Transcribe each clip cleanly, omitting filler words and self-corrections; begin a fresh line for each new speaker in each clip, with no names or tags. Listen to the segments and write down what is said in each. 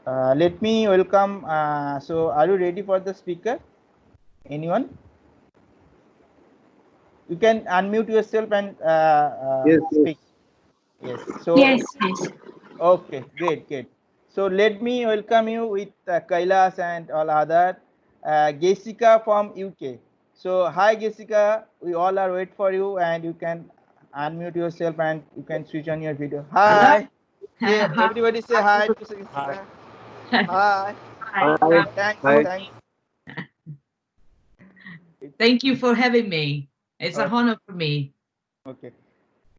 Let me welcome. So, are you ready for the speaker? Anyone? You can unmute yourself and
Yes,
speak. Yes. So.
Yes, yes.
Okay. Great. Great. So let me welcome you with Kailas and all other. Gessica from UK. So hi Gessica. We all are wait for you, and you can unmute yourself and you can switch on your video. Hi. Say,
Hi.
everybody say hi to Gessica. Hi.
Hi.
Hi.
Thanks.
Hi.
Thanks.
Thank you for having me. It's an honor for me.
Okay.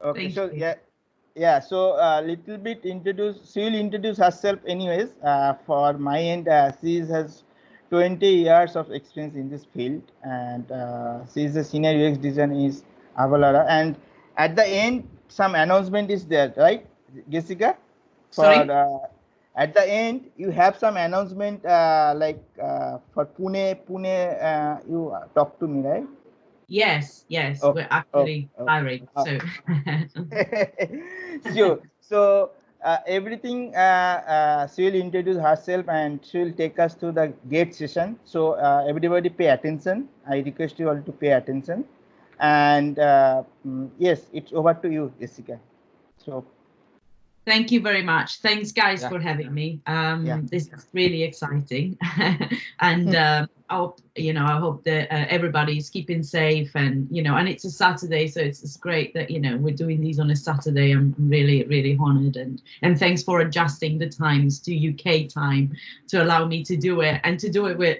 Okay.
Thank
So
you.
yeah. So little bit introduce. She will introduce herself anyways. For my end, she has 20 years of experience in this field, and she is a senior UX designer in Avalara. And at the end, some announcement is there, right, Jessica?
Sorry?
At the end, you have some announcement for Pune. You talk to me, right?
Yes, yes.
Oh,
We're
oh,
actually
oh.
hiring. So
Sure. So everything she will introduce herself and she will take us to the gate session. So everybody pay attention. I request you all to pay attention. And yes, it's over to you, Jessica. So
thank you very much. Thanks, guys,
yeah,
for having me.
yeah.
This is really exciting, and I hope that everybody's keeping safe, and and it's a Saturday, so it's great that we're doing these on a Saturday. I'm really, really honoured, and thanks for adjusting the times to UK time to allow me to do it, and to do it with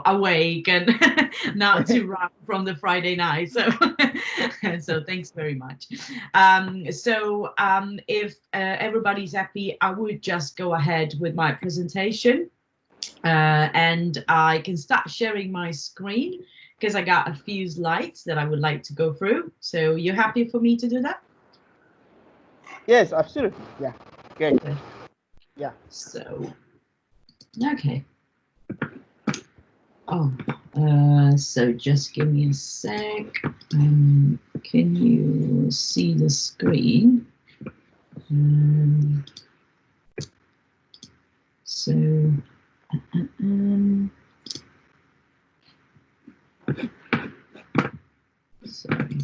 awake and not to run from the Friday night. So so thanks very much. If everybody's happy, I would just go ahead with my presentation, and I can start sharing my screen because I got a few slides that I would like to go through. So you happy for me to do that?
Yes, absolutely. Yeah, great.
Okay.
Yeah.
So, okay. Oh, so just give me a sec. Can you see the screen? So, sorry.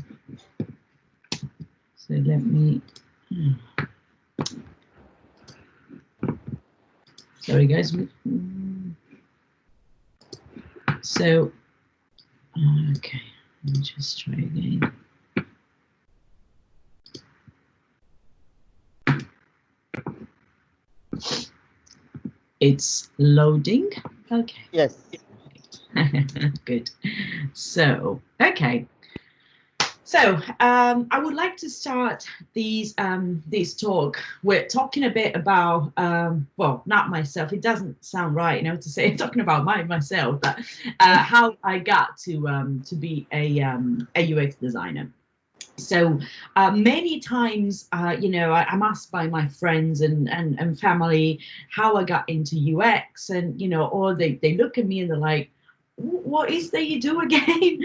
So let me. Sorry, guys. So, okay, let me just try again. It's loading. Okay.
Yes.
Good. So, okay. So I would like to start this talk. We're talking a bit about well, not myself. It doesn't sound right, to say I'm talking about myself, but how I got to be a UX designer. So many times, I'm asked by my friends and family how I got into UX, and or they look at me and they're like, what is that you do again?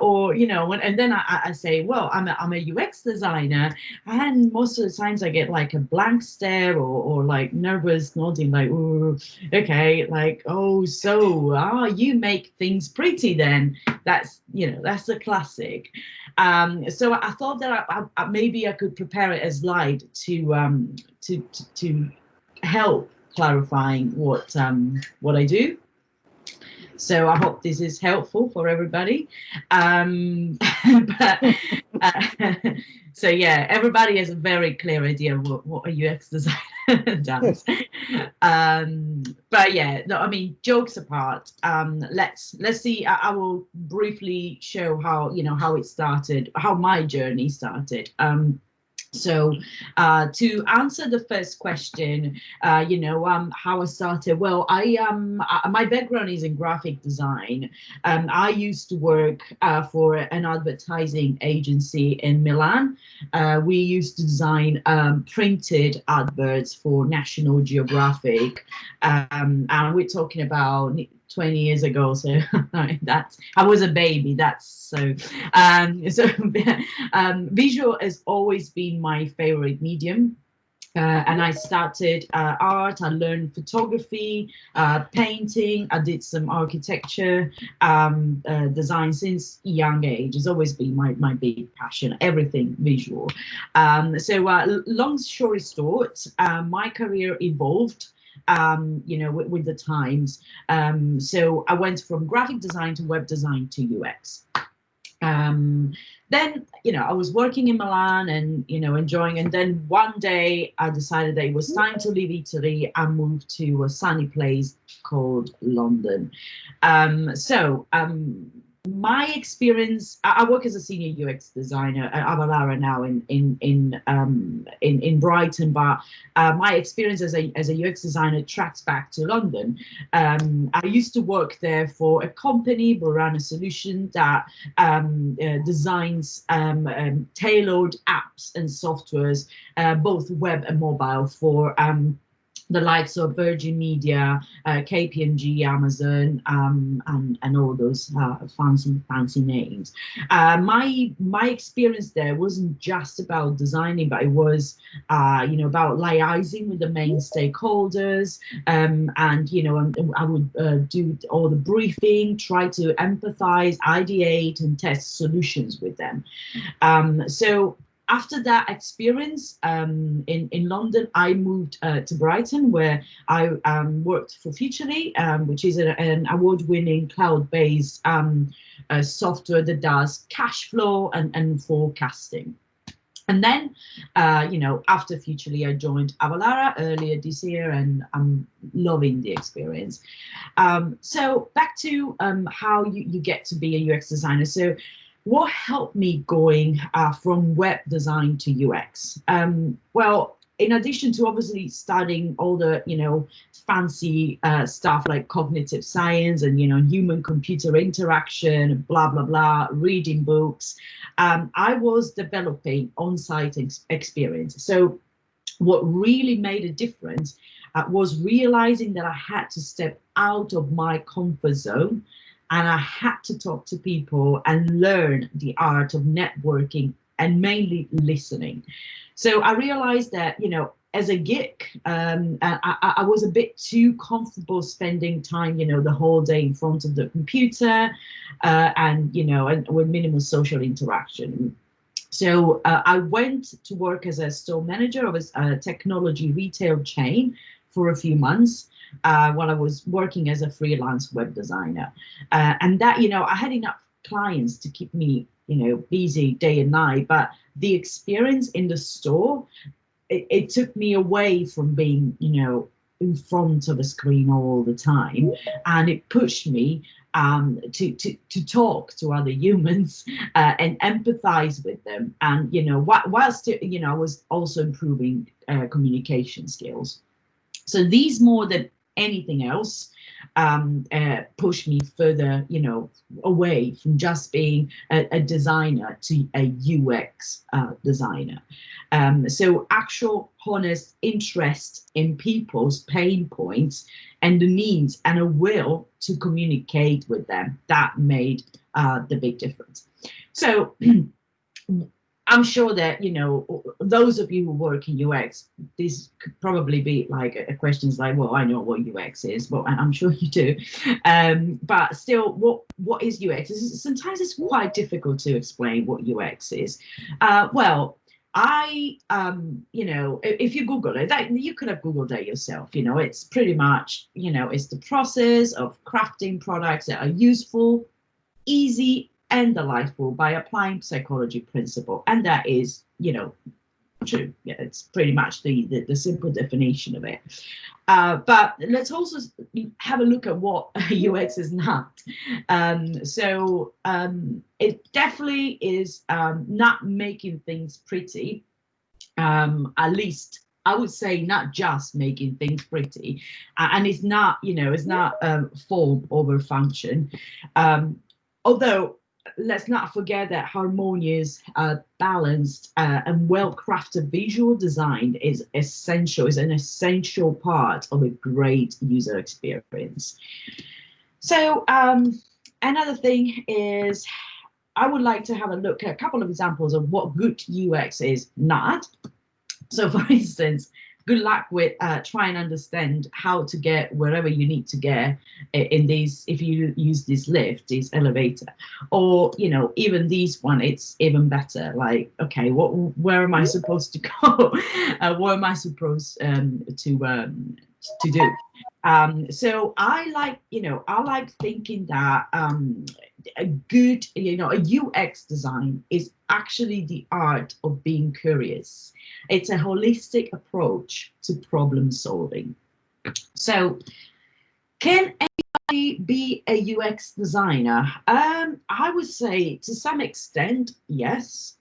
Or and then I say, well, I'm a UX designer, and most of the times I get like a blank stare or like nervous nodding, like, ooh, okay, like, oh, so you make things pretty then. That's that's a classic. So I thought that I maybe I could prepare a slide to help clarifying what I do. So I hope this is helpful for everybody. But, so yeah, everybody has a very clear idea of what a UX designer does. But yeah, no, I mean, jokes apart, let's see. I will briefly show how how it started, how my journey started. So to answer the first question, how I started. Well, my background is in graphic design. I used to work for an advertising agency in Milan. We used to design printed adverts for National Geographic, and we're talking about 20 years ago, so that's I was a baby. That's so visual has always been my favorite medium. And I started art. I learned photography, painting. I did some architecture, design since young age. It's always been my big passion. Everything visual. Long story short, my career evolved. With the times. So I went from graphic design to web design to UX. Then I was working in Milan and enjoying, and then one day I decided that it was time to leave Italy and move to a sunny place called London. My experience, I work as a senior UX designer at Avalara now in Brighton, but my experience as a UX designer tracks back to London. I used to work there for a company, but ran a solution that designs tailored apps and softwares, both web and mobile, for the likes of Virgin Media, KPMG, Amazon, and all those fancy names. My experience there wasn't just about designing, but it was about liaising with the main stakeholders, and I would do all the briefing, try to empathize, ideate, and test solutions with them. So after that experience in London, I moved to Brighton, where I worked for Futurely, which is an award-winning cloud-based software that does cash flow and forecasting. And then, after Futurely, I joined Avalara earlier this year, and I'm loving the experience. So back to how you get to be a UX designer. So what helped me going from web design to UX? Well, in addition to obviously studying all the fancy stuff like cognitive science and human computer interaction, blah blah blah, reading books, I was developing on-site experience. So what really made a difference was realizing that I had to step out of my comfort zone, and I had to talk to people and learn the art of networking and mainly listening. So I realized that, as a geek, I was a bit too comfortable spending time, the whole day in front of the computer, and with minimal social interaction. So I went to work as a store manager of a technology retail chain for a few months, while I was working as a freelance web designer. And that, I had enough clients to keep me, busy day and night, but the experience in the store, it took me away from being, in front of a screen all the time. And it pushed me to talk to other humans and empathize with them. And, whilst, I was also improving communication skills. So these, more than anything else, push me further, away from just being a designer to a UX designer. So actual honest interest in people's pain points and the needs, and a will to communicate with them, that made the big difference. So I'm sure that, those of you who work in UX, this could probably be like a questions like, well, I know what UX is, well, I'm sure you do. But still, what is UX? Sometimes it's quite difficult to explain what UX is. Well, if you Google it, you could have Googled it yourself. It's pretty much, it's the process of crafting products that are useful, easy, and delightful by applying psychology principle. And that is, true. Yeah, it's pretty much the simple definition of it. But let's also have a look at what UX is not. It definitely is not making things pretty. At least I would say not just making things pretty, and it's not, it's not form over function. Although, let's not forget that harmonious, balanced, and well-crafted visual design is an essential part of a great user experience. So another thing is, I would like to have a look at a couple of examples of what good UX is not. So for instance, good luck with trying to understand how to get wherever you need to get in these, if you use this lift, this elevator, or even this one, it's even better. Like, okay, where am I supposed to go? What am I supposed to do? So I like thinking that a good, a UX design is actually the art of being curious. It's a holistic approach to problem solving. So can anybody be a UX designer? I would say to some extent, yes.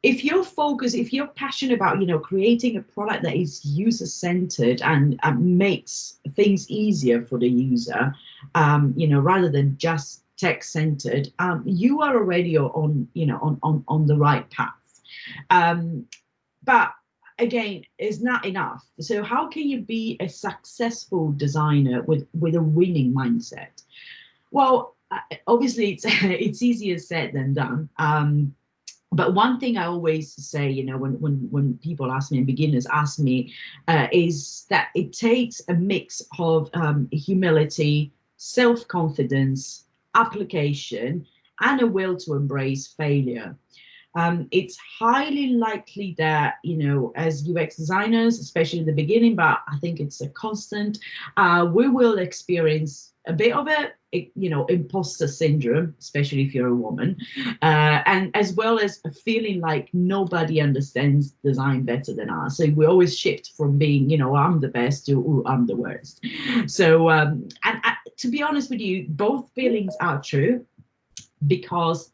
If you're passionate about, creating a product that is user-centered and makes things easier for the user, rather than just tech-centered, you are already on the right path. But again, it's not enough. So how can you be a successful designer with a winning mindset? Well, obviously it's easier said than done. But one thing I always say, when people ask me and beginners ask me, is that it takes a mix of humility, self-confidence, application, and a will to embrace failure. It's highly likely that, as UX designers, especially in the beginning, but I think it's a constant, we will experience a bit of imposter syndrome, especially if you're a woman, and as well as a feeling like nobody understands design better than us. So we always shift from being, I'm the best to, ooh, I'm the worst. So, and to be honest with you, both feelings are true, because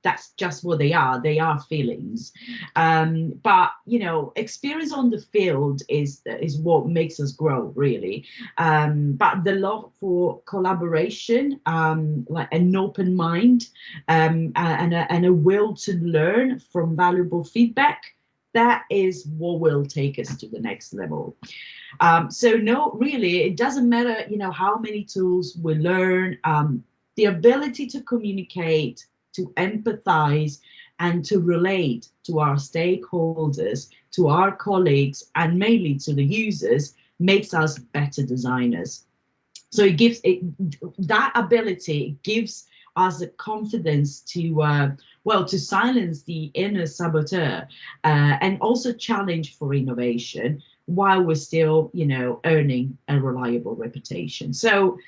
that's just what they are. They are feelings. But experience on the field is what makes us grow, really. But the love for collaboration, like an open mind, and a will to learn from valuable feedback, that is what will take us to the next level. So no, really, it doesn't matter, how many tools we learn. The ability to communicate, to empathize, and to relate to our stakeholders, to our colleagues, and mainly to the users, makes us better designers. So that ability gives us the confidence to to silence the inner saboteur, and also challenge for innovation, while we're still, earning a reliable reputation. So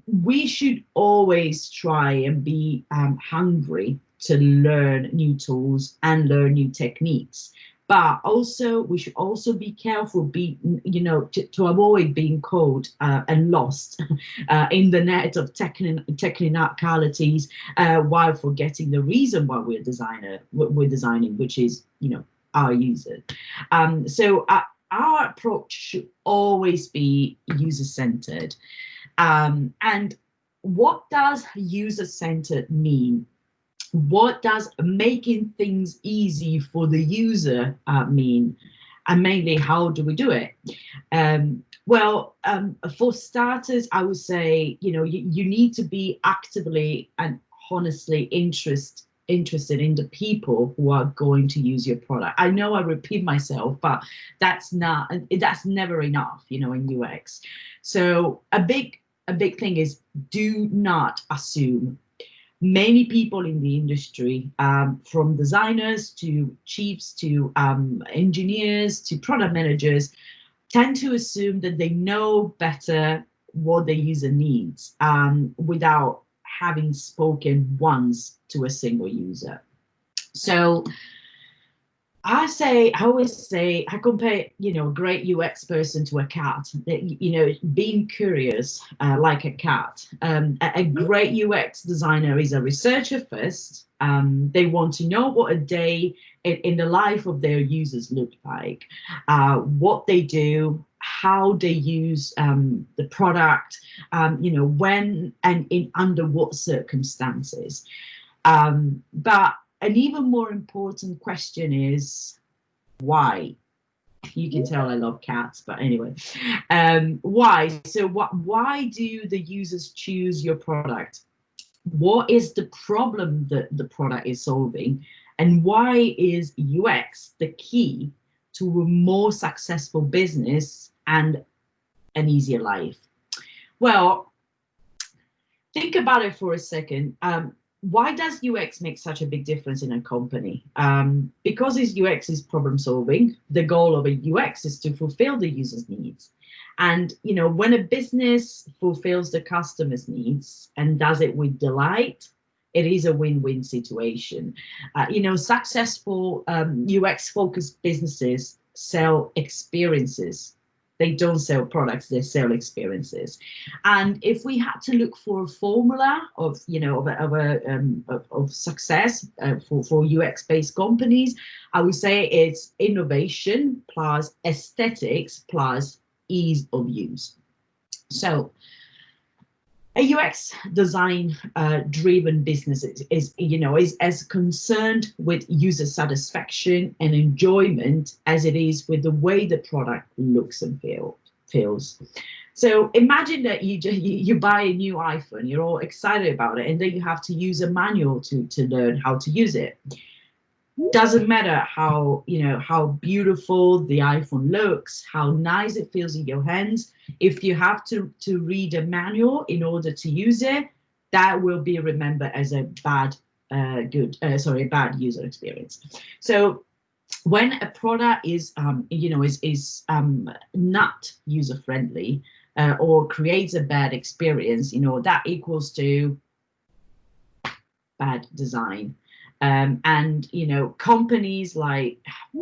we should always try and be hungry to learn new tools and learn new techniques. But also, we should also be careful, to avoid being caught and lost in the net of technicalities, while forgetting the reason why we're designing, which is, our user. So our approach should always be user-centered. And what does user-centered mean? What does making things easy for the user mean? And mainly, how do we do it? For starters, I would say, you need to be actively and honestly interested in the people who are going to use your product. I know I repeat myself, but that's never enough, in UX. So a big thing is, do not assume. Many people in the industry, from designers to chiefs to engineers to product managers, tend to assume that they know better what the user needs, without having spoken once to a single user. So I always say, I compare, a great UX person to a cat. Being curious, like a cat. A great UX designer is a researcher first. They want to know what a day in the life of their users look like, what they do, how they use the product, when and under what circumstances. But an even more important question is, why? You can tell I love cats, but anyway, why? So why do the users choose your product? What is the problem that the product is solving? And why is UX the key to a more successful business and an easier life? Well, think about it for a second. Why does UX make such a big difference in a company? Because UX is problem solving. The goal of a UX is to fulfill the user's needs. And when a business fulfills the customer's needs and does it with delight, it is a win-win situation. Successful UX-focused businesses sell experiences. They don't sell products; they sell experiences. And if we had to look for a formula of success for UX-based companies, I would say it's innovation plus aesthetics plus ease of use. So a UX design driven business is as concerned with user satisfaction and enjoyment as it is with the way the product looks and feels. So imagine that you buy a new iPhone, you're all excited about it, and then you have to use a manual to learn how to use it. Doesn't matter how beautiful the iPhone looks, how nice it feels in your hands. If you have to read a manual in order to use it, that will be remembered as a bad user experience. So when a product is not user friendly or creates a bad experience, that equals to bad design. And companies like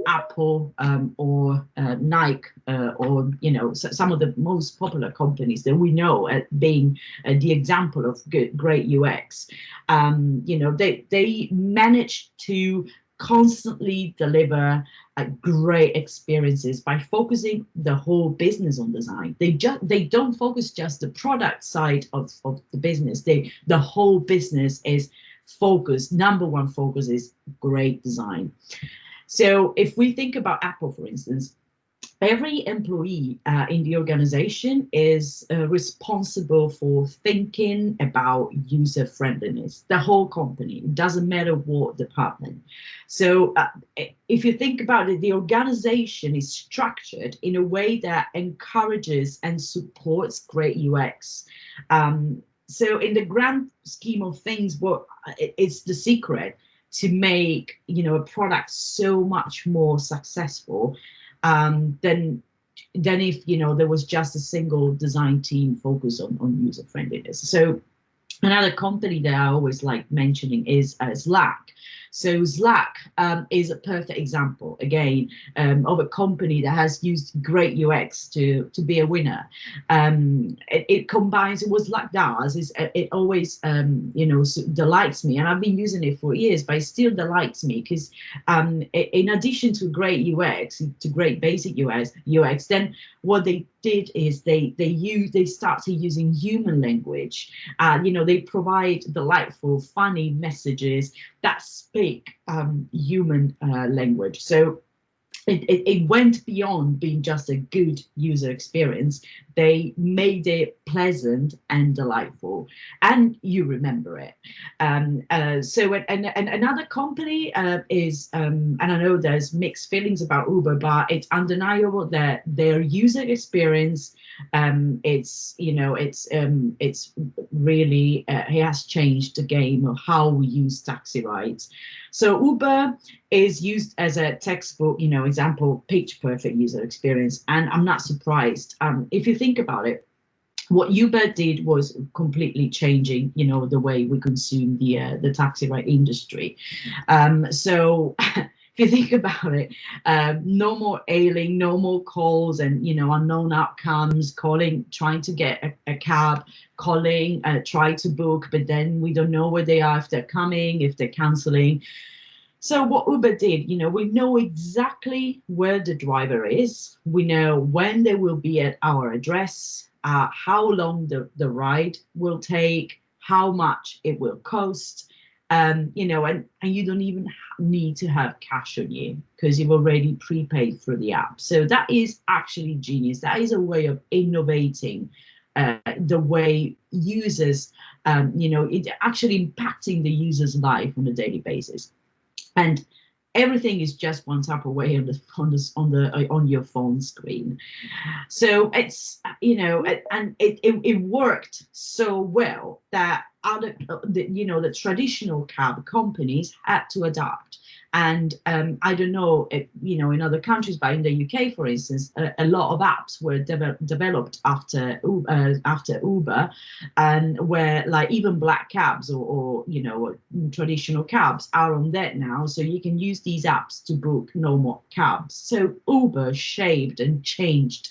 Apple or Nike or some of the most popular companies that we know as being the example of great UX, they manage to constantly deliver great experiences by focusing the whole business on design. They don't focus just the product side of the business. The whole business is focus. Number one focus is great design. So if we think about Apple, for instance, every employee in the organization is responsible for thinking about user friendliness. The whole company, it doesn't matter what department. So if you think about it, the organization is structured in a way that encourages and supports great UX. So in the grand scheme of things, it's the secret to make a product so much more successful than if there was just a single design team focused on user friendliness. So another company that I always like mentioning is Slack. So Slack is a perfect example, again, of a company that has used great UX to be a winner. It combines, what Slack does is it always, delights me, and I've been using it for years, but it still delights me because in addition to great UX, to great basic UX, then what they did is they started using human language. They provide delightful, funny messages that speak human language. So it went beyond being just a good user experience. They made it pleasant and delightful, and you remember it. So another company is, and I know there's mixed feelings about Uber, but it's undeniable that their user experience, it's really it has changed the game of how we use taxi rides. So Uber is used as a textbook, example, pitch perfect user experience, and I'm not surprised. If you think about it, what Uber did was completely changing, the way we consume the taxi ride industry. So if you think about it, no more ailing, no more calls and unknown outcomes, calling, trying to get a cab, calling, try to book, but then we don't know where they are, if they're coming, if they're canceling. So what Uber did, we know exactly where the driver is. We know when they will be at our address, how long the ride will take, how much it will cost, and you don't even need to have cash on you because you've already prepaid through the app. So that is actually genius. That is a way of innovating the way users, it actually impacting the user's life on a daily basis. and everything is just one tap away on your phone screen. So it's, you know, and it worked so well that other, the traditional cab companies had to adapt. And I don't know, in other countries, but in the UK, for instance, a lot of apps were developed after Uber, and where like even black cabs or traditional cabs are on that now, so you can use these apps to book normal cabs. So Uber shaped and changed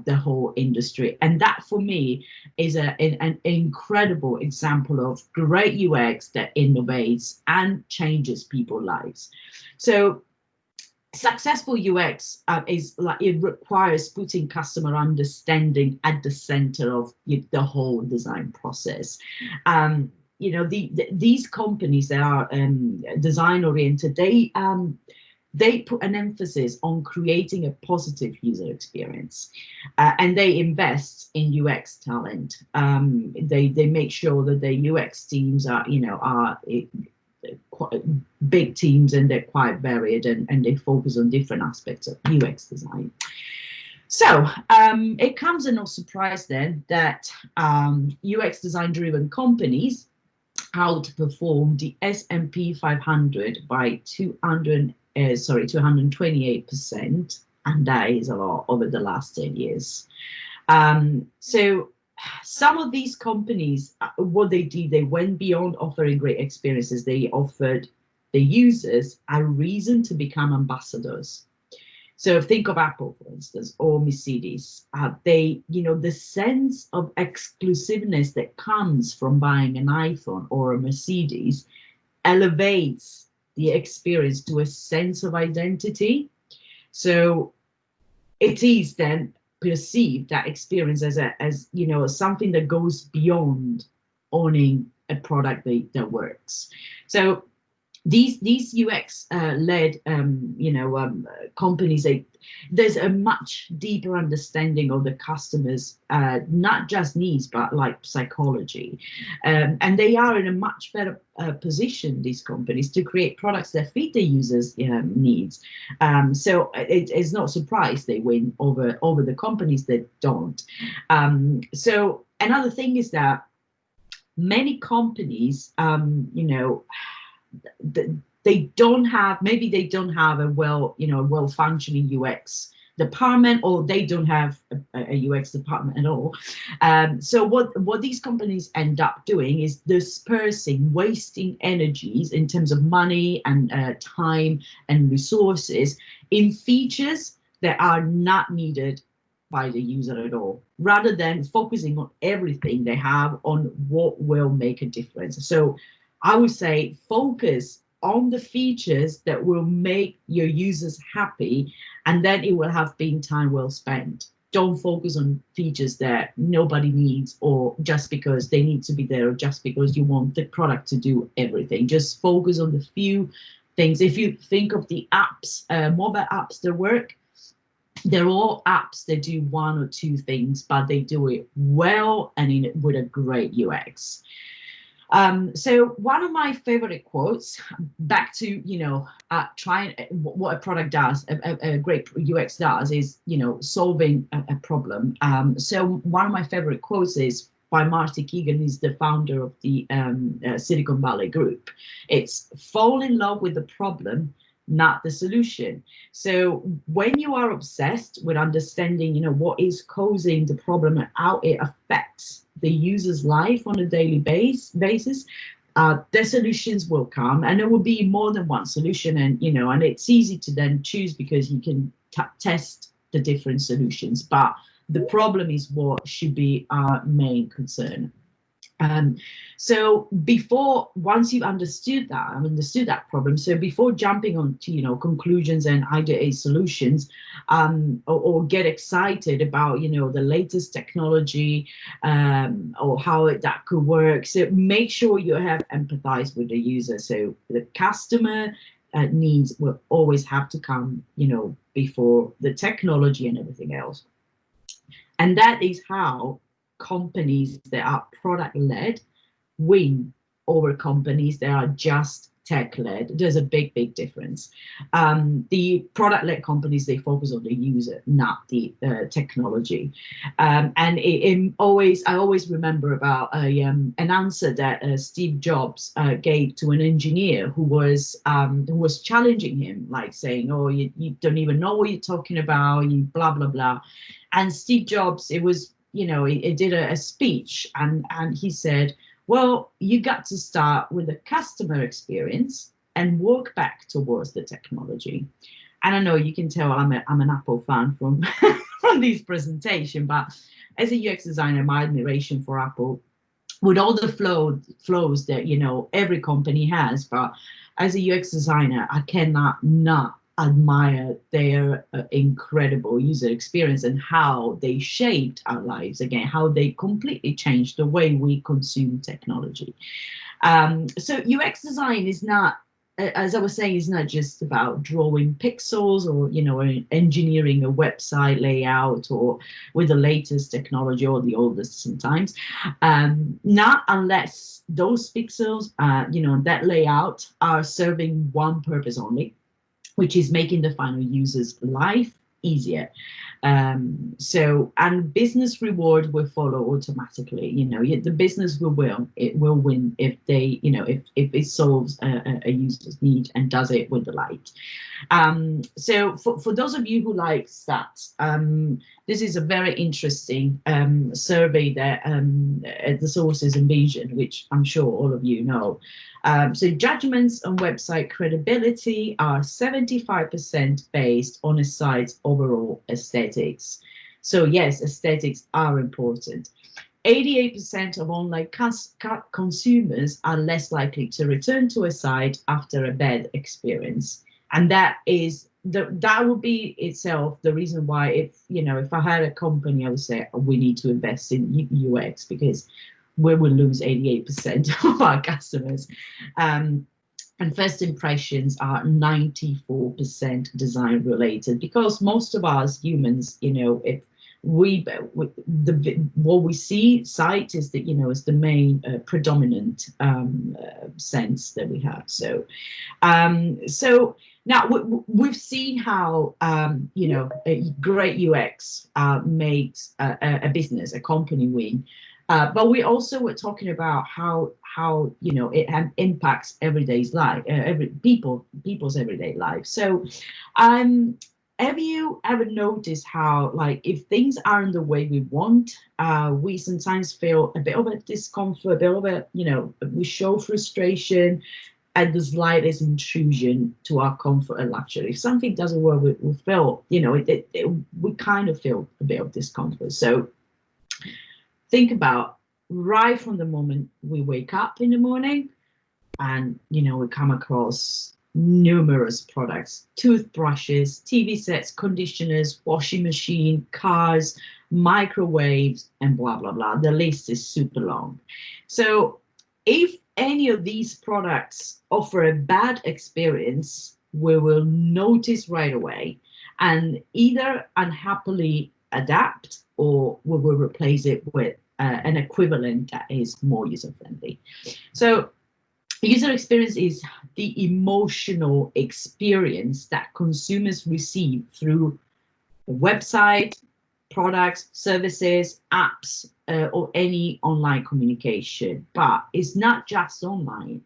the whole industry, and that for me is an incredible example of great UX that innovates and changes people's lives. So successful UX is like, it requires putting customer understanding at the center of the whole design process. These companies that are design oriented, they put an emphasis on creating a positive user experience, and they invest in UX talent. They make sure that the UX teams are quite big teams, and they're quite varied, and they focus on different aspects of UX design. So it comes as no surprise then that UX design driven companies outperformed the S&P 500 by 228%, and that is a lot over the last 10 years. So some of these companies, what they did, they went beyond offering great experiences. They offered the users a reason to become ambassadors. So think of Apple, for instance, or Mercedes. The sense of exclusiveness that comes from buying an iPhone or a Mercedes elevates the experience to a sense of identity. So it is then perceived, that experience, as something that goes beyond owning a product that works. So these UX led companies, there's a much deeper understanding of the customers, not just needs, but like psychology, and they are in a much better position, these companies, to create products that fit the users' needs. So it's not surprised they win over the companies that don't. So another thing is that many companies, they don't have a well-functioning UX department, or they don't have a UX department at all. So what these companies end up doing is dispersing, wasting energies in terms of money and time and resources in features that are not needed by the user at all, rather than focusing on everything they have on what will make a difference. So I would say focus on the features that will make your users happy, and then it will have been time well spent. Don't focus on features that nobody needs, or just because they need to be there, or just because you want the product to do everything. Just focus on the few things. If you think of the apps, mobile apps that work, they're all apps that do one or two things, but they do it well and with a great UX. So one of my favorite quotes, back to trying what a product does, a great UX does, is solving a problem. So one of my favorite quotes is by Marty Keegan, who's the founder of the Silicon Valley Group. It's fall in love with the problem, not the solution. So when you are obsessed with understanding, what is causing the problem and how it affects the user's life on a daily basis, the solutions will come, and there will be more than one solution, and and it's easy to then choose because you can test the different solutions. But the problem is what should be our main concern. So once you've understood that problem, so before jumping on to conclusions and ideate solutions, or get excited about the latest technology, or how that could work, so make sure you have empathized with the user. So the customer needs will always have to come before the technology and everything else. And that is how companies that are product led win over companies that are just tech-led, there's a big difference. The product-led companies, they focus on the user, not the technology. And I always remember about an answer that Steve Jobs gave to an engineer who was challenging him, like saying, "Oh, you don't even know what you're talking about, you blah blah blah." And Steve Jobs, it was, he did a speech, and he said, well, you got to start with the customer experience and work back towards the technology. And I know you can tell I'm an Apple fan from from this presentation, but as a UX designer, my admiration for Apple, with all the flows that every company has, but as a UX designer, I cannot not admire their incredible user experience and how they shaped our lives, again, how they completely changed the way we consume technology. So UX design is not, as I was saying, is not just about drawing pixels or engineering a website layout or with the latest technology or the oldest sometimes. Not unless those pixels, that layout are serving one purpose only, which is making the final user's life easier. And business reward will follow automatically. The business will win if they, if it solves a user's need and does it with delight. So for those of you who like stats, this is a very interesting survey that the source is Envision, which I'm sure all of you know. So judgments on website credibility are 75% based on a site's overall aesthetics. So yes, aesthetics are important. 88% of online consumers are less likely to return to a site after a bad experience. And that would be itself the reason why, if I had a company, I would say we need to invest in UX, because we will lose 88% of our customers. And first impressions are 94% design related, because most of us humans, if what we see, sight is is the main predominant sense that we have. So now we've seen how a great UX makes a business, a company win. But we also were talking about how it impacts everyday's life, people's everyday life. So, have you ever noticed how, like, if things aren't the way we want, we sometimes feel a bit of a discomfort, a bit of a, we show frustration at the slightest intrusion to our comfort and luxury. If something doesn't work, we feel, we kind of feel a bit of discomfort. So think about right from the moment we wake up in the morning and, we come across numerous products, toothbrushes, TV sets, conditioners, washing machine, cars, microwaves, and blah, blah, blah. The list is super long. So if any of these products offer a bad experience, we will notice right away and either unhappily adapt, or we will replace it with an equivalent that is more user-friendly. So user experience is the emotional experience that consumers receive through a website, products, services, apps, or any online communication. But it's not just online.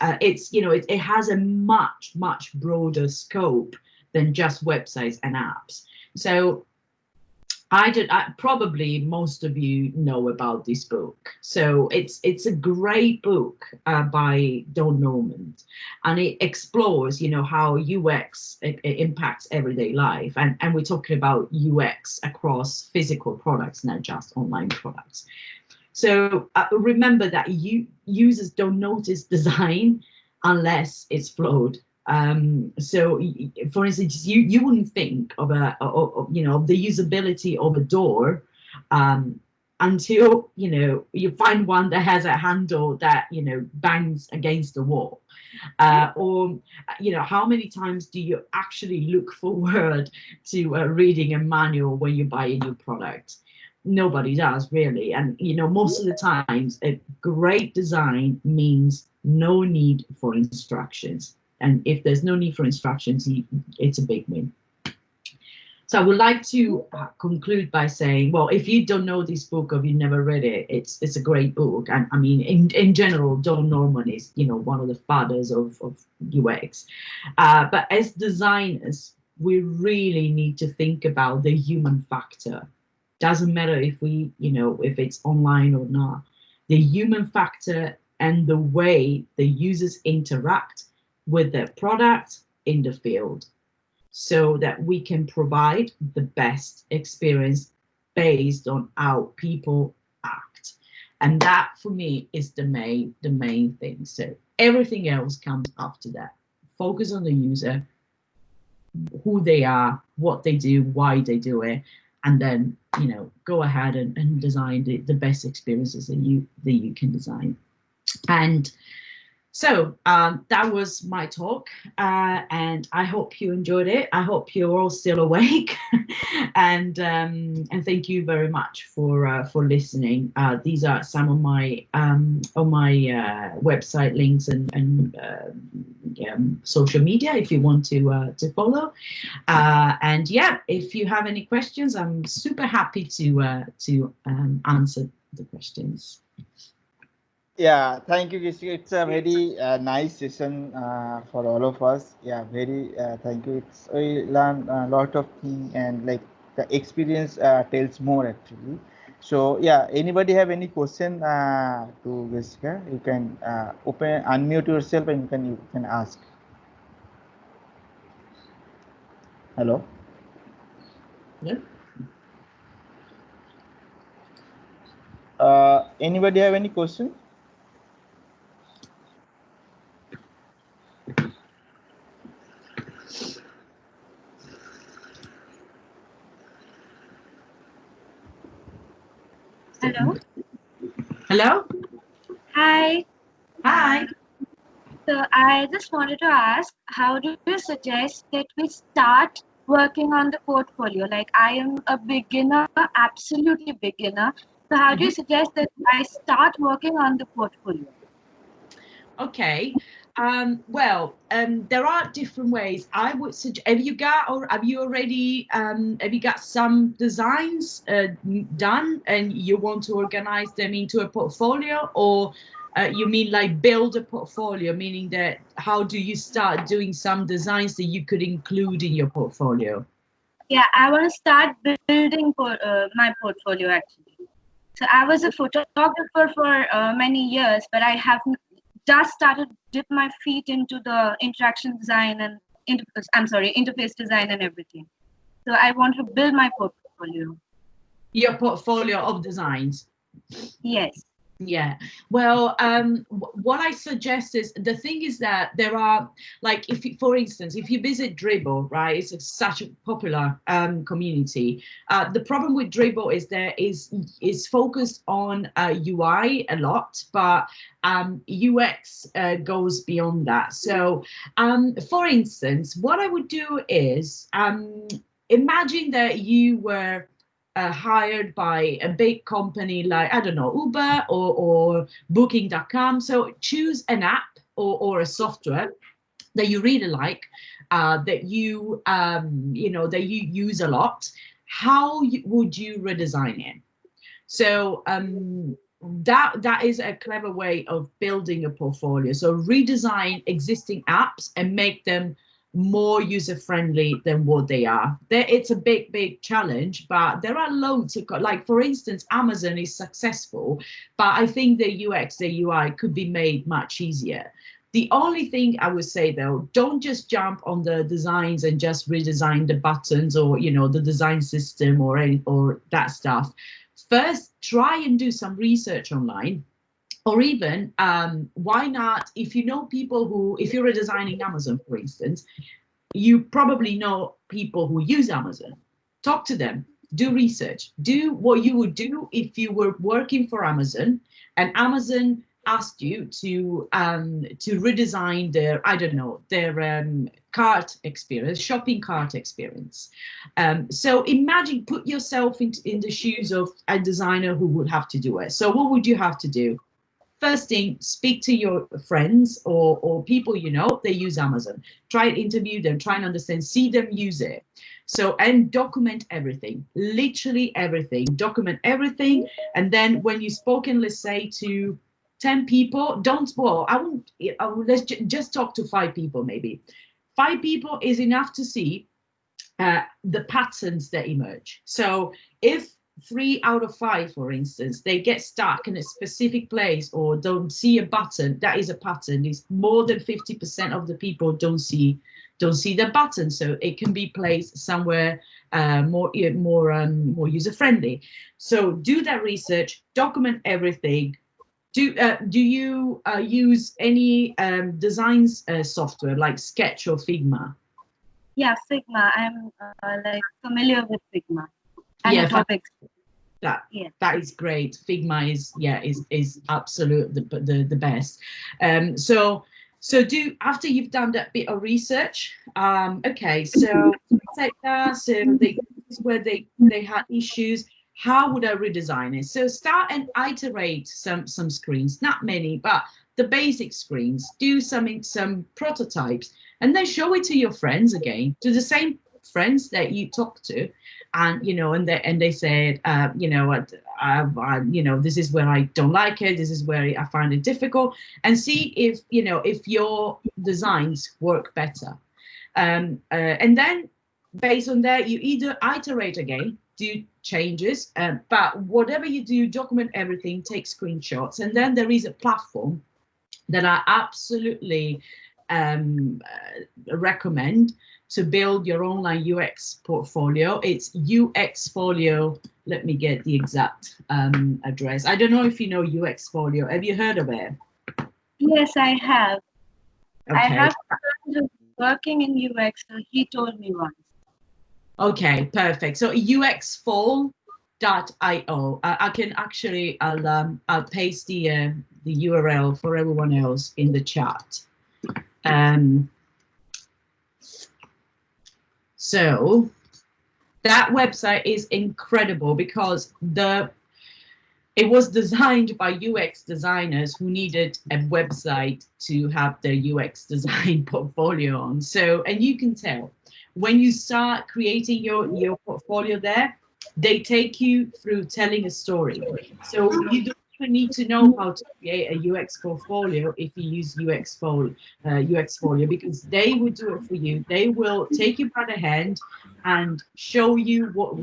It has a much broader scope than just websites and apps. So probably most of you know about this book. So it's a great book by Don Norman, and it explores, how UX impacts everyday life, and we're talking about UX across physical products, not just online products. So remember that users don't notice design unless it's flawed. So for instance, you wouldn't think of the usability of a door until you find one that has a handle that bangs against the wall, or how many times do you actually look forward to reading a manual when you buy a new product? nobody does really. And you know, most of the times a great design means no need for instructions, and if there's no need for instructions, it's a big win. So I would like to conclude by saying, well, if you don't know this book or you've never read it, it's a great book. And I mean, in general, Don Norman is, you know, one of the fathers of UX. But as designers, we really need to think about the human factor. Doesn't matter if we, you know, if it's online or not. The human factor and the way the users interact with their product in the field, so that we can provide the best experience based on how people act. And that for me is the main thing. So everything else comes after that. Focus on the user, who they are, what they do, why they do it, and then, you know, go ahead and design the best experiences that you can design. And so that was my talk, and I hope you enjoyed it. I hope you're all still awake, and thank you very much for listening. These are some of my website links and social media if you want to follow. And yeah, if you have any questions, I'm super happy to answer the questions.
Yeah, thank you, Gessica. It's a very nice session for all of us. Yeah, very thank you. We learn a lot of things, and like the experience tells more actually. So yeah, anybody have any question to Gessica? You can unmute yourself, and you can ask. Hello.
Yeah.
Anybody have any question?
Hello.
Hello.
Hi.
Hi.
So I just wanted to ask, how do you suggest that we start working on the portfolio? Like, I am a beginner, absolutely beginner. So how do you suggest that I start working on the portfolio?
Okay. Well, there are different ways. I would suggest. Have you already have you got some designs done and you want to organize them into a portfolio, or you mean like build a portfolio, meaning that how do you start doing some designs that you could include in your portfolio?
Yeah, I want to start building my portfolio actually. So I was a photographer for many years, but I have just started dip my feet into the interaction design and interface design and everything. So I want to build my portfolio.
Your portfolio of designs.
Yes.
Yeah, well, what I suggest is, the thing is that there are, like, for instance, if you visit Dribbble, right, it's such a popular community. The problem with Dribbble is it's focused on UI a lot, but UX goes beyond that. So, for instance, what I would do is imagine that you were hired by a big company like, I don't know, Uber or Booking.com. So choose an app or a software that you really like, that you that you use a lot. How would you redesign it? So that is a clever way of building a portfolio. So redesign existing apps and make them more user-friendly than what they are. It's a big challenge, but there are loads of, like, for instance, Amazon is successful, but I think the UX, the UI could be made much easier. The only thing I would say, though, don't just jump on the designs and just redesign the buttons or, you know, the design system or that stuff. First, try and do some research online. Or even, why not, if you know people who, if you're designing Amazon, for instance, you probably know people who use Amazon. Talk to them, do research, do what you would do if you were working for Amazon, and Amazon asked you to redesign their, I don't know, their cart experience, shopping cart experience. So imagine, put yourself in the shoes of a designer who would have to do it. So what would you have to do? First thing, speak to your friends or people you know, they use Amazon. Try and interview them, try and understand, see them use it. So, and document everything, literally everything, document everything. And then when you've spoken, let's say to 10 people, don't, well, I won't, let's just talk to 5 people maybe. 5 people is enough to see the patterns that emerge. So if 3 out of 5, for instance, they get stuck in a specific place or don't see a button, that is a pattern. It's more than 50% of the people don't see the button, so it can be placed somewhere more user-friendly. So do that research, document everything. Do you use any designs software like Sketch or Figma?
Yeah, Figma. I'm like familiar with Figma. And
Yeah,
topics.
That is great. Figma is absolute the best. So do, after you've done that bit of research, okay, so take that. So this is where they had issues. How would I redesign it? So start and iterate some screens, not many, but the basic screens. Do some prototypes, and then show it to your friends again, to the same friends that you talk to, and you know, and they said, you know what, you know, this is where I don't like it, this is where I find it difficult, and see if, you know, if your designs work better, and then based on that, you either iterate again, do changes, but whatever you do, document everything, take screenshots, and then there is a platform that I absolutely recommend to build your online UX portfolio. It's UXfolio. Let me get the exact address. I don't know if you know UXfolio. Have you heard of it?
Yes, I have.
Okay.
I have friends who's working in UX, so he told me once.
Okay, perfect. So uxfol.io. I can actually, I'll paste the URL for everyone else in the chat. So that website is incredible because it was designed by UX designers who needed a website to have their UX design portfolio on. So, and you can tell when you start creating your portfolio there, they take you through telling a story. So you don't even need to know how to create a UX portfolio if you use UXfolio, because they will do it for you. They will take you by the hand and show you what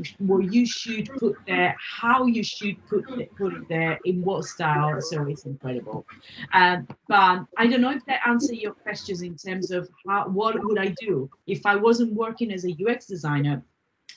you should put there, how you should put it there, in what style. So it's incredible. But I don't know if that answers your questions in terms of what would I do if I wasn't working as a UX designer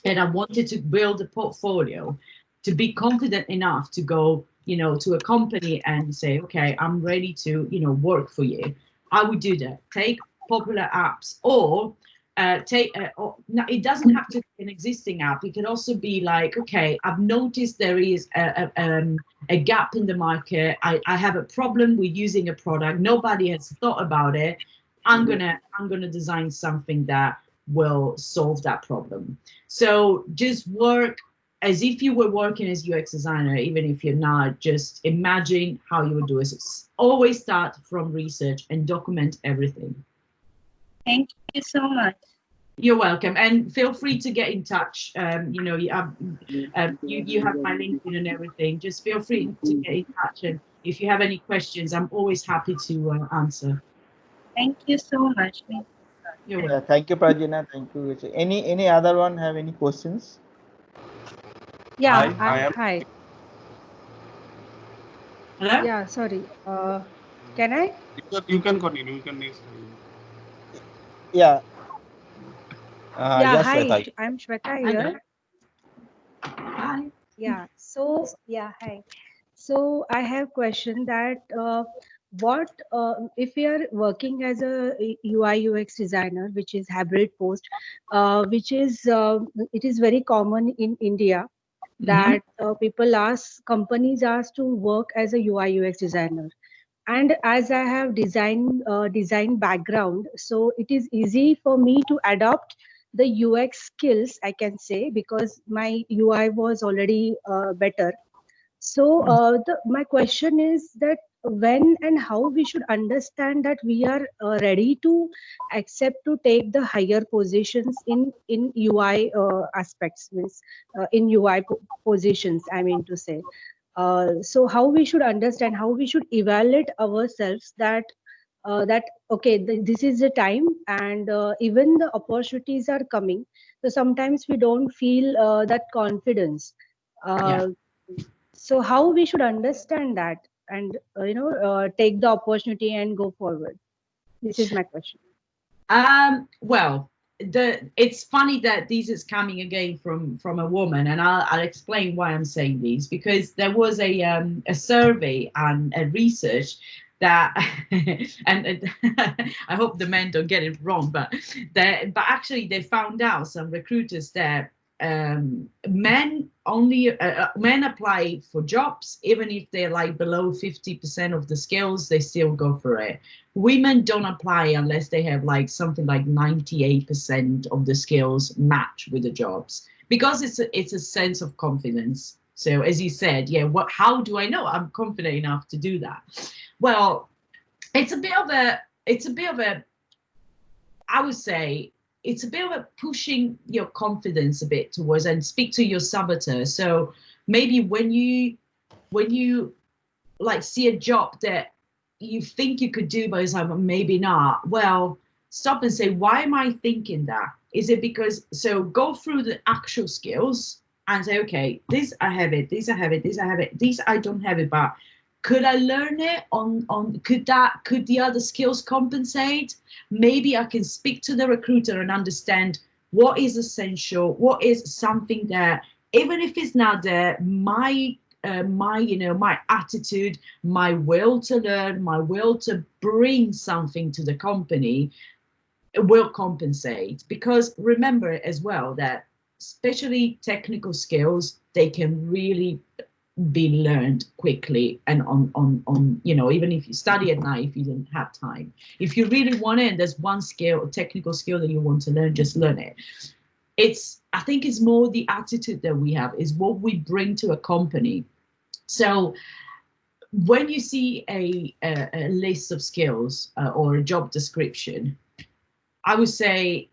and I wanted to build a portfolio, to be confident enough to go, you know, to a company and say, okay, I'm ready to, you know, work for you. I would do that. Take popular apps, or it doesn't have to be an existing app. It can also be like, okay, I've noticed there is a gap in the market. I have a problem with using a product. Nobody has thought about it. I'm gonna design something that will solve that problem. So just work as if you were working as UX designer, even if you're not. Just imagine how you would do it. So always start from research and document everything.
Thank you so much.
You're welcome, and feel free to get in touch. You know, you have my LinkedIn and everything. Just feel free to get in touch, and if you have any questions, I'm always happy to answer.
Thank you so much.
You're welcome.
Thank you, Prajna. Thank you. Any other one have any questions?
Yeah,
I am.
hi.
Hello?
Yeah, sorry. Can I?
You can continue. You can next.
Yeah.
Yeah,
Yes,
hi.
Shweta.
I'm Shweta
Hello.
here.
Hi.
Yeah. So, yeah, hi. So I have question that what if we are working as a UI UX designer, which is hybrid post, which is it is very common in India that companies ask to work as a UI UX designer. and as I have design background, so it is easy for me to adopt the UX skills, I can say, because my UI was already better. So my question is that when and how we should understand that we are ready to accept to take the higher positions in UI aspects, means in UI positions, I mean to say. So how we should understand, how we should evaluate ourselves that that okay, this is the time, and even the opportunities are coming. So sometimes we don't feel that confidence.
Yeah.
So how we should understand that, and take the opportunity and go forward. This is my question.
Well, it's funny that this is coming again from a woman, and I'll explain why I'm saying these, because there was a survey and a research that and I hope the men don't get it wrong, but actually they found out, some recruiters, that men apply for jobs even if they're like below 50% of the skills, they still go for it. Women don't apply unless they have like something like 98% of the skills match with the jobs, because it's a sense of confidence. So as you said, yeah, how do I know I'm confident enough to do that? Well, it's a bit of a I would say it's a bit of a pushing your confidence a bit towards, and speak to your saboteur. So maybe when you like see a job that you think you could do, but it's like maybe not. Well, stop and say, why am I thinking that? Is it because, so go through the actual skills and say, okay, this I have it, this I have it, this I have it, these I don't have it, but could I learn it could the other skills compensate? Maybe I can speak to the recruiter and understand what is essential, what is something that, even if it's not there, my attitude, my will to learn, my will to bring something to the company will compensate. Because remember as well that especially technical skills, they can really be learned quickly, and on even if you study at night, if you don't have time, if you really want it and there's one skill, a technical skill that you want to learn, just learn it. I think it's more the attitude that we have, is what we bring to a company. So when you see a list of skills or a job description, I would say,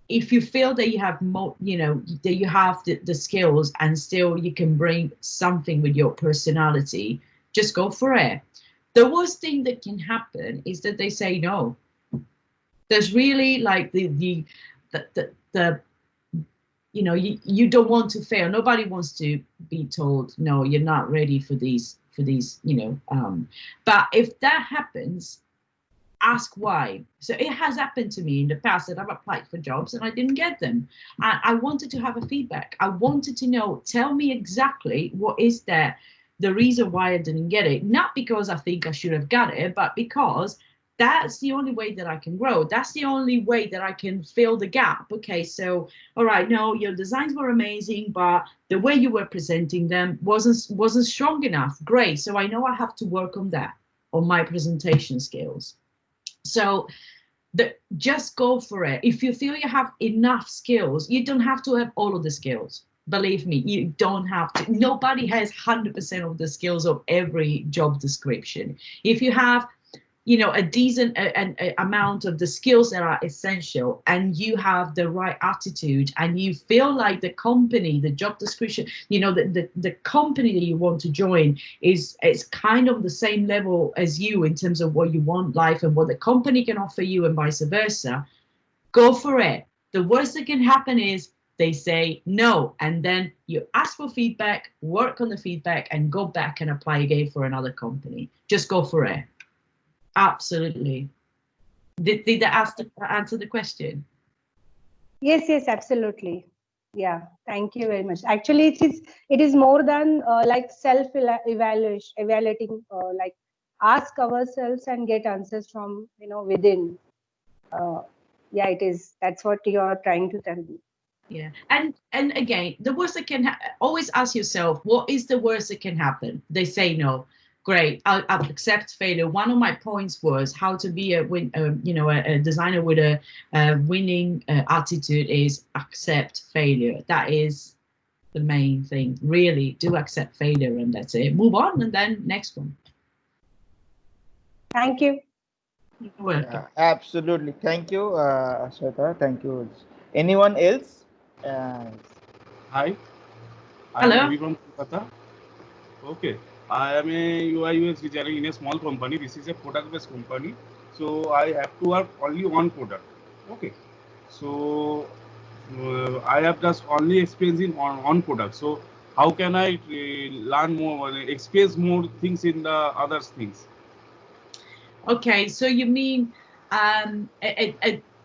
if you feel that you have that you have the skills and still you can bring something with your personality, just go for it. The worst thing that can happen is that they say no. There's really like the you don't want to fail. Nobody wants to be told no, you're not ready for these but if that happens, ask why. So it has happened to me in the past that I've applied for jobs and I didn't get them. I wanted to have a feedback. I wanted to know, tell me exactly what is the reason why I didn't get it. Not because I think I should have got it, but because that's the only way that I can grow. That's the only way that I can fill the gap. Okay, so all right, no, your designs were amazing, but the way you were presenting them wasn't strong enough. Great. So I know I have to work on that, on my presentation skills. So just go for it. If you feel you have enough skills, you don't have to have all of the skills. Believe me, you don't have to. Nobody has 100% of the skills of every job description. If you have a decent amount of the skills that are essential, and you have the right attitude, and you feel like the company, the job description, the company that you want to join is kind of the same level as you in terms of what you want life and what the company can offer you, and vice versa, go for it. The worst that can happen is they say no, and then you ask for feedback, work on the feedback, and go back and apply again for another company. Just go for it. Absolutely. Did that answer the question?
Yes, absolutely. Yeah, thank you very much. Actually, it is more than like self evaluating, like ask ourselves and get answers from within. Yeah, it is. That's what you are trying to tell me.
Yeah, and again, the worst that can always ask yourself, what is the worst that can happen? They say no. Great. I'll accept failure. One of my points was how to be a designer with a winning attitude is accept failure. That is the main thing. Really, do accept failure, and that's it. Move on, and then next one.
Thank you.
You're welcome.
Absolutely. Thank you, Shweta. Thank you. Anyone else?
Hi.
Hello.
I am from Kolkata. Okay. I am a UI UX designer in a small company. This is a product-based company. So I have to work only on product. Okay. So I have just only experience in on product. So how can I learn more, experience more things in the other things?
Okay, so you mean an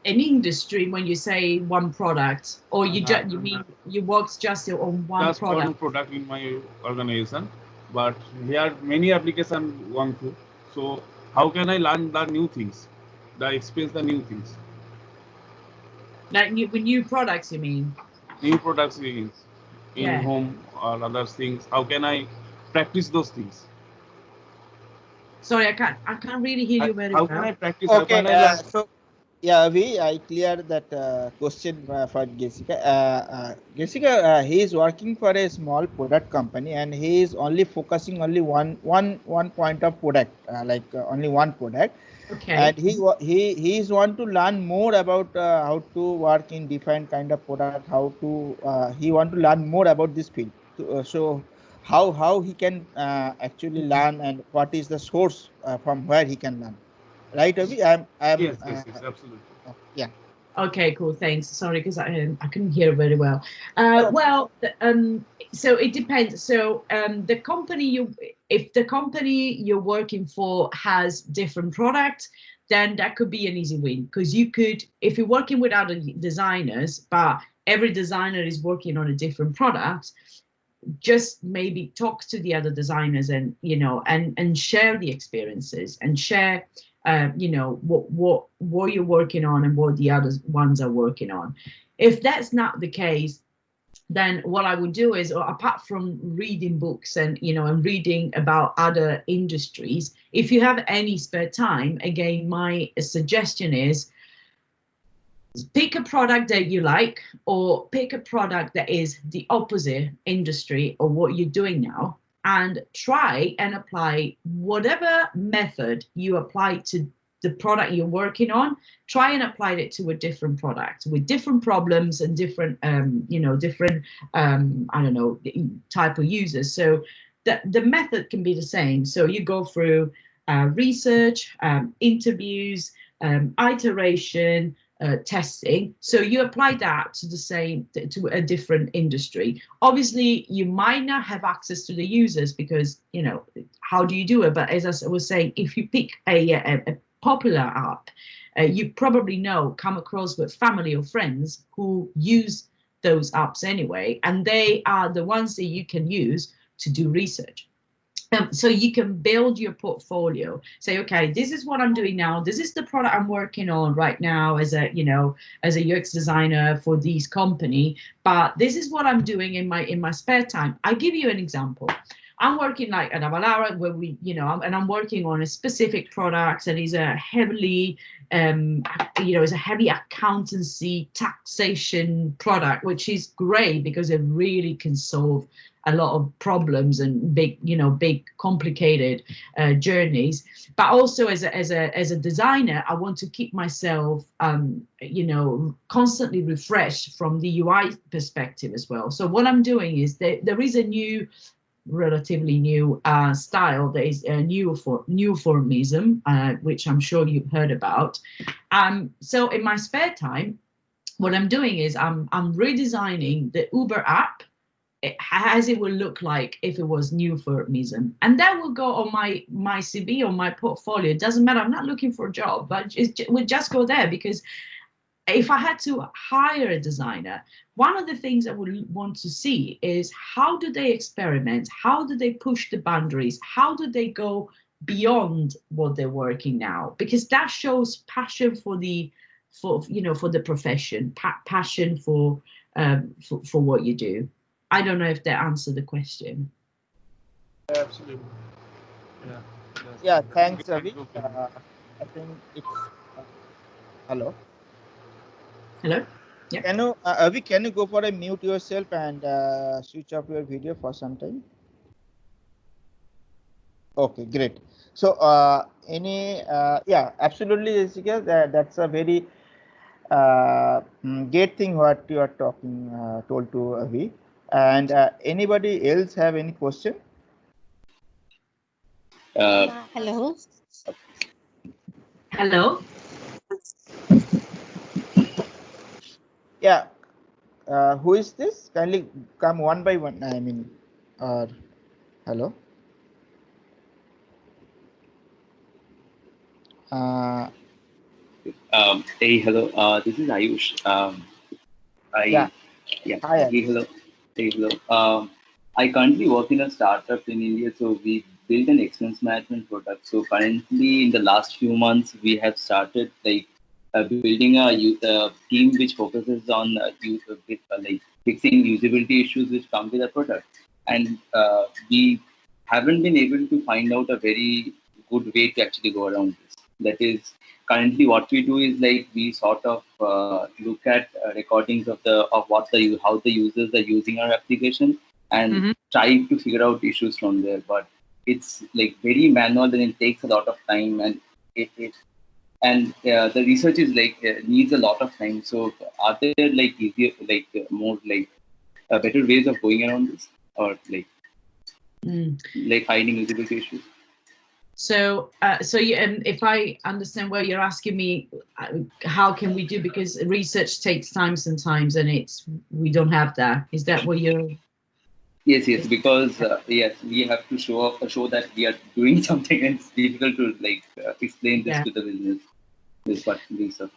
industry when you say one product, or you mean you work just on one
just
product?
one product in my organization, but here many applications gone through. So how can I learn the new things, the experience the new things,
Like new products, you mean?
new products in
Yeah.
home or other things? How can I practice those things?
Sorry, I can't really hear you very
How
well.
can I practice? How
Okay,
can I learn?
so yeah, I clear that question for Jessica. Jessica, he is working for a small product company, and he is only focusing only one point of product, only one product.
Okay.
And he is want to learn more about how to work in different kind of product. How to he want to learn more about this field. So how he can actually learn, and what is the source from where he can learn. Right, Avi? I'm
Yes, absolutely.
yeah.
Okay, cool. Thanks. Sorry, because I couldn't hear very well. So it depends. So the company if the company you're working for has different products, then that could be an easy win, because you could, if you're working with other designers, but every designer is working on a different product, just maybe talk to the other designers and and share the experiences and share what you're working on and what the other ones are working on. If that's not the case, then what I would do is, apart from reading books and and reading about other industries, if you have any spare time, again, my suggestion is pick a product that you like, or pick a product that is the opposite industry of what you're doing now, and try and apply whatever method you apply to the product you're working on. Try and apply it to a different product with different problems and different I don't know, type of users. So the method can be the same. So you go through research, interviews, iteration, testing. So you apply that to the same, to a different industry. Obviously, you might not have access to the users, because how do you do it? But as I was saying, if you pick a popular app, you probably come across with family or friends who use those apps anyway, and they are the ones that you can use to do research. So you can build your portfolio. Say, okay, this is what I'm doing now. This is the product I'm working on right now as a UX designer for this company. But this is what I'm doing in my spare time. I give you an example. I'm working like at Avalara, where and I'm working on a specific product that is a heavily, is a heavy accountancy taxation product, which is great because it really can solve a lot of problems and big complicated journeys. But also as a designer, I want to keep myself constantly refreshed from the UI perspective as well. So what I'm doing is there is a relatively new style that is neoformism, which I'm sure you've heard about. So in my spare time, what I'm doing is I'm redesigning the Uber app as it will look like if it was neoformism, and that will go on my CV, on my portfolio. It doesn't matter. I'm not looking for a job, but it would just go there, because if I had to hire a designer, one of the things I would want to see is how do they experiment? How do they push the boundaries? How do they go beyond what they're working now? Because that shows passion for the profession, passion for what you do. I don't know if that answered the question.
Absolutely. Yeah. Yes.
Yeah,
We
thanks,
can
Avi.
go for it.
I think it's hello.
Hello? Yeah.
Can you, Avi, can you go for a mute yourself and switch off your video for some time? Okay, great. So, yeah, absolutely, Jessica. That's a very great thing what you are talking told to Avi. And anybody else have any question?
Hello.
Hello?
Yeah. Who is this? Kindly come one by one. I mean, or hello. Uh,
Hey, hello. This is Ayush.
yeah.
Yeah.
Hi,
Hey,
Alice.
hello. Hey, hello. I currently work in a startup in India, so we built an expense management product. So currently, in the last few months, we have started building a team which focuses on like fixing usability issues which come with the product, and we haven't been able to find out a very good way to actually go around this. That is, currently what we do is like we sort of look at recordings of what how the users are using our application and
Mm-hmm.
try to figure out issues from there. But it's like very manual and it takes a lot of time, and the research is like needs a lot of time. So are there like easier more like better ways of going around this, or like hiding usability issues?
So, if I understand what you're asking me, how can we do, because research takes time sometimes, and we don't have that. Is that what you're?
Yes, because yes, we have to show that we are doing something, and it's difficult to explain this
Yeah.
to the business. These stuff.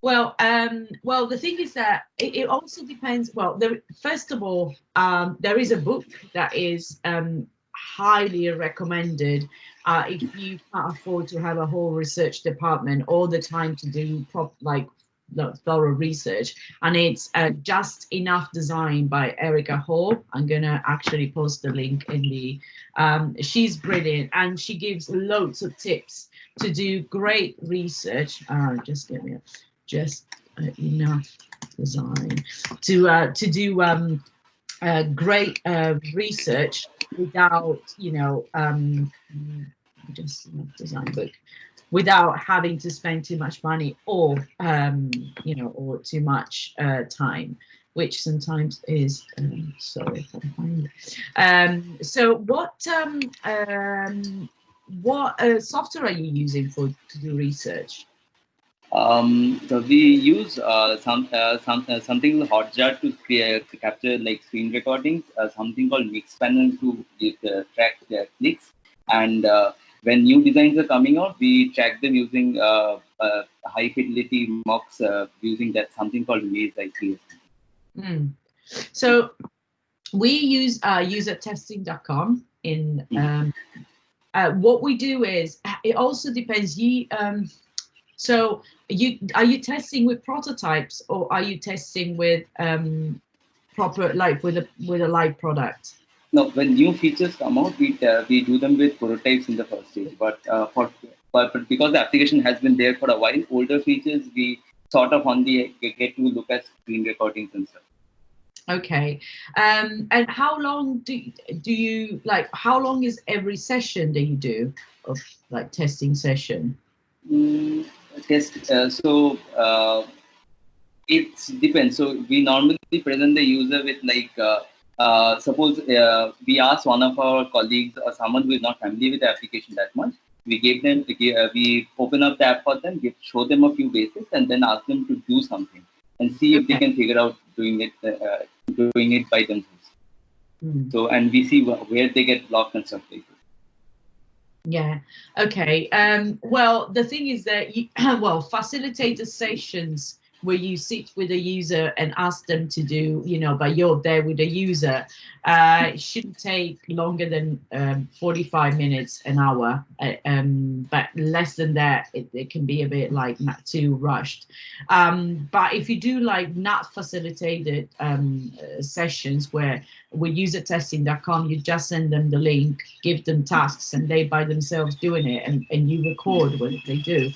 Well, the thing is that it also depends. Well, first of all, there is a book that is highly recommended if you can't afford to have a whole research department all the time to do thorough research, and it's Just Enough Design by Erica Hall. I'm gonna actually post the link in the. She's brilliant, and she gives loads of tips to do great research. Just give me a. Just Enough Design to do great research without Just Enough Design book, without having to spend too much money or or too much time, which sometimes is sorry if I find it. So what software are you using to do research?
So we use something called Hotjar to capture like screen recordings. Something called Mixpanel to track clicks, and when new designs are coming out, we track them using high fidelity mocks using that something called Maze IC.
So we use usertesting.com in what we do is it also depends. So are you testing with prototypes, or are you testing with proper, like with a live product?
No, when new features come out, we do them with prototypes in the first stage. But but because the application has been there for a while, older features we sort of get to look at screen recordings and stuff.
Okay, and how long do you like? How long is every session that you do of like testing session?
It depends. So we normally present the user with suppose we ask one of our colleagues or someone who is not familiar with the application that much. We we open up the app for them, show them a few basics, and then ask them to do something and see if they can figure out doing it by themselves. So, and we see where they get blocked and stuff like that.
Yeah. Okay. Well, the thing is that facilitator sessions where you sit with a user and ask them to do, but you're there with the user, it shouldn't take longer than 45 minutes, an hour, but less than that, it can be a bit like not too rushed. But if you do like not facilitated sessions where with usertesting.com, you just send them the link, give them tasks, and they by themselves doing it, and you record what they do.